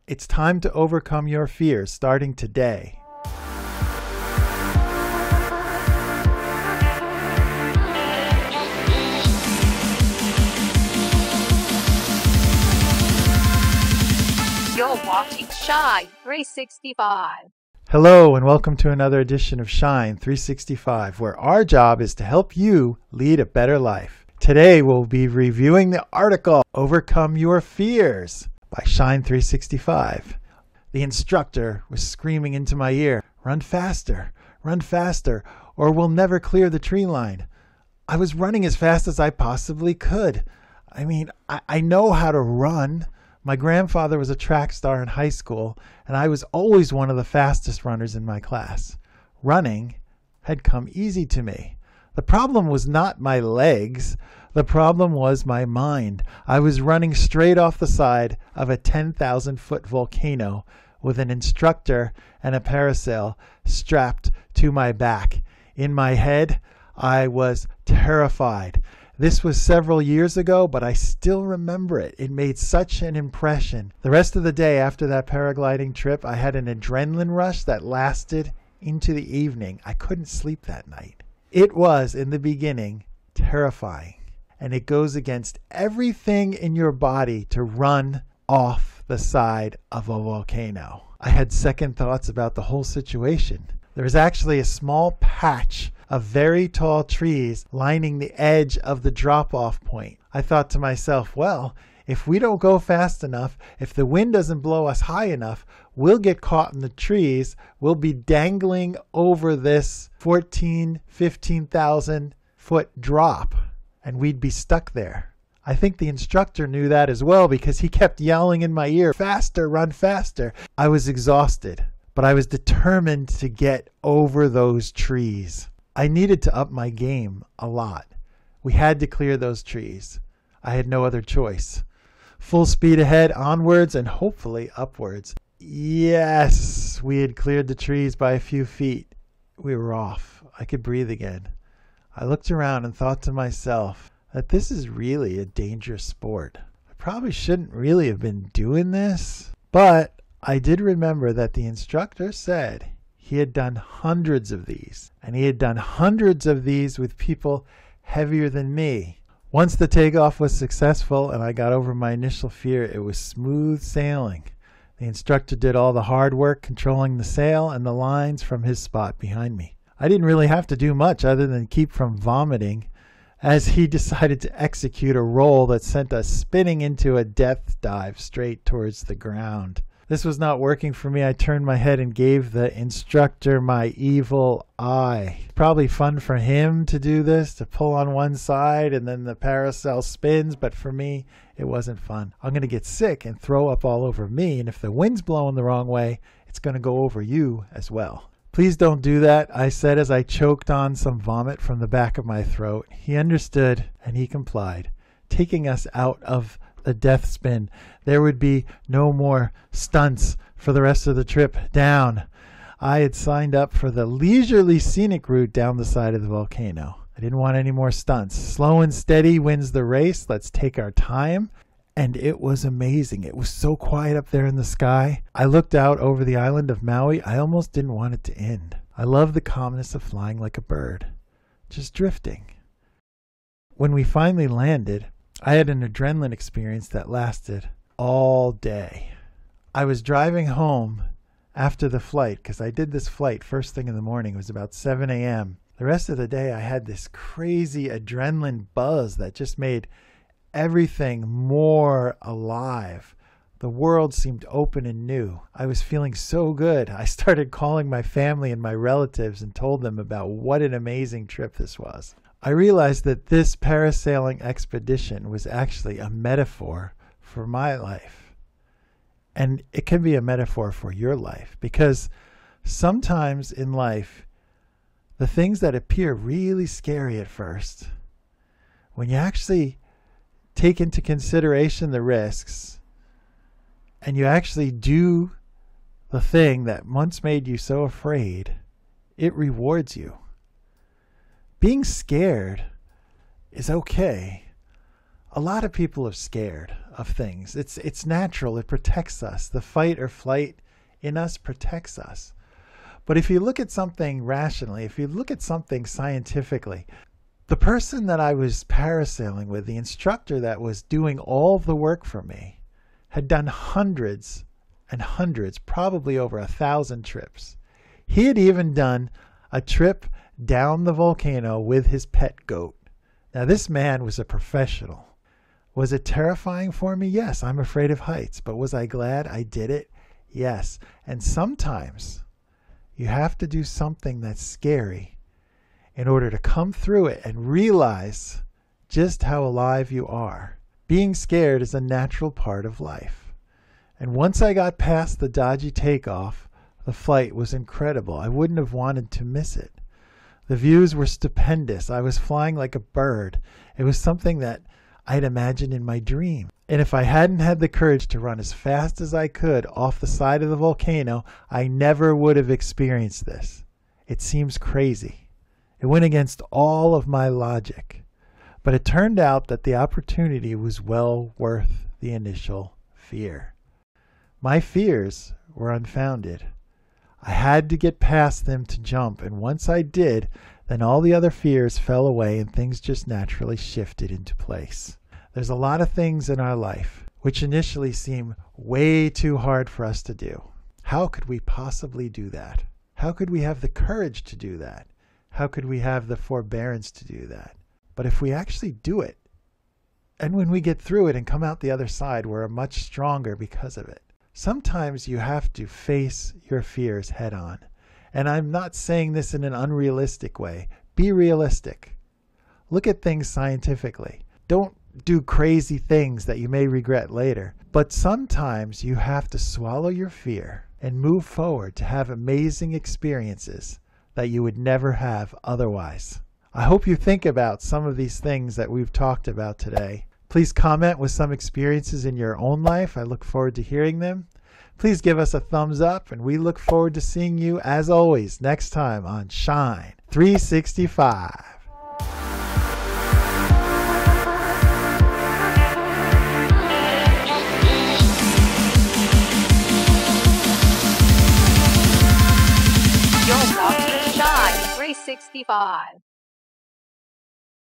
It's time to overcome your fears starting today. You're watching Shine 365. Hello and welcome to another edition of Shine 365, where our job is to help you lead a better life. Today we'll be reviewing the article Overcome Your Fears by Shine 365. The instructor was screaming into my ear, run faster, or we'll never clear the tree line. I was running as fast as I possibly could. I know how to run. My grandfather was a track star in high school, and I was always one of the fastest runners in my class. Running had come easy to me. The problem was not my legs. The problem was my mind. I was running straight off the side of a 10,000-foot volcano with an instructor and a parasail strapped to my back. In my head, I was terrified. This was several years ago, but I still remember it. It made such an impression. The rest of the day after that paragliding trip, I had an adrenaline rush that lasted into the evening. I couldn't sleep that night. It was, in the beginning, terrifying. And it goes against everything in your body to run off the side of a volcano. I had second thoughts about the whole situation. There was actually a small patch of very tall trees lining the edge of the drop-off point. I thought to myself, well, if we don't go fast enough, if the wind doesn't blow us high enough, we'll get caught in the trees. We'll be dangling over this 15,000 foot drop, and we'd be stuck there. I think the instructor knew that as well because he kept yelling in my ear, faster, run faster. I was exhausted, but I was determined to get over those trees. I needed to up my game a lot. We had to clear those trees. I had no other choice. Full speed ahead, onwards, and hopefully upwards. Yes, we had cleared the trees by a few feet. We were off. I could breathe again. I looked around and thought to myself that this is really a dangerous sport. I probably shouldn't really have been doing this, but I did remember that the instructor said he had done hundreds of these, and he had done hundreds of these with people heavier than me. Once the takeoff was successful and I got over my initial fear, it was smooth sailing. The instructor did all the hard work controlling the sail and the lines from his spot behind me. I didn't really have to do much other than keep from vomiting as he decided to execute a roll that sent us spinning into a death dive straight towards the ground. This was not working for me. I turned my head and gave the instructor my evil eye. Probably fun for him to do this, to pull on one side and then the parasail spins, but for me, it wasn't fun. I'm going to get sick and throw up all over me, and if the wind's blowing the wrong way, it's going to go over you as well. Please don't do that, I said as I choked on some vomit from the back of my throat. He understood and he complied, taking us out of the death spin. There would be no more stunts for the rest of the trip down. I had signed up for the leisurely scenic route down the side of the volcano. I didn't want any more stunts. Slow and steady wins the race. Let's take our time. And it was amazing. It was so quiet up there in the sky. I looked out over the island of Maui. I almost didn't want it to end. I love the calmness of flying like a bird, just drifting. When we finally landed, I had an adrenaline experience that lasted all day. I was driving home after the flight because I did this flight first thing in the morning. It was about 7 a.m. The rest of the day I had this crazy adrenaline buzz that just made everything more alive. The world seemed open and new. I was feeling so good. I started calling my family and my relatives and told them about what an amazing trip this was. I realized that this parasailing expedition was actually a metaphor for my life. And it can be a metaphor for your life, because sometimes in life, the things that appear really scary at first, when you actually take into consideration the risks and you actually do the thing that once made you so afraid, it rewards you. Being scared is okay. A lot of people are scared of things. It's natural. It protects us. The fight or flight in us protects us. But if you look at something rationally, if you look at something scientifically, the person that I was parasailing with, the instructor that was doing all the work for me, had done hundreds and hundreds, probably over 1,000 trips. He had even done a trip down the volcano with his pet goat. Now, this man was a professional. Was it terrifying for me? Yes, I'm afraid of heights. But was I glad I did it? Yes. And sometimes you have to do something that's scary in order to come through it and realize just how alive you are. Being scared is a natural part of life. And once I got past the dodgy takeoff, the flight was incredible. I wouldn't have wanted to miss it. The views were stupendous. I was flying like a bird. It was something that I'd imagined in my dream. And if I hadn't had the courage to run as fast as I could off the side of the volcano, I never would have experienced this. It seems crazy. It went against all of my logic. But it turned out that the opportunity was well worth the initial fear. My fears were unfounded. I had to get past them to jump, and once I did, then all the other fears fell away and things just naturally shifted into place. There's a lot of things in our life which initially seem way too hard for us to do. How could we possibly do that? How could we have the courage to do that? How could we have the forbearance to do that? But if we actually do it, and when we get through it and come out the other side, we're much stronger because of it. Sometimes you have to face your fears head on. And I'm not saying this in an unrealistic way. Be realistic. Look at things scientifically. Don't do crazy things that you may regret later. But sometimes you have to swallow your fear and move forward to have amazing experiences that you would never have otherwise. I hope you think about some of these things that we've talked about today. Please comment with some experiences in your own life. I look forward to hearing them. Please give us a thumbs up, and we look forward to seeing you, as always, next time on Shine 365. You're watching Shine 365.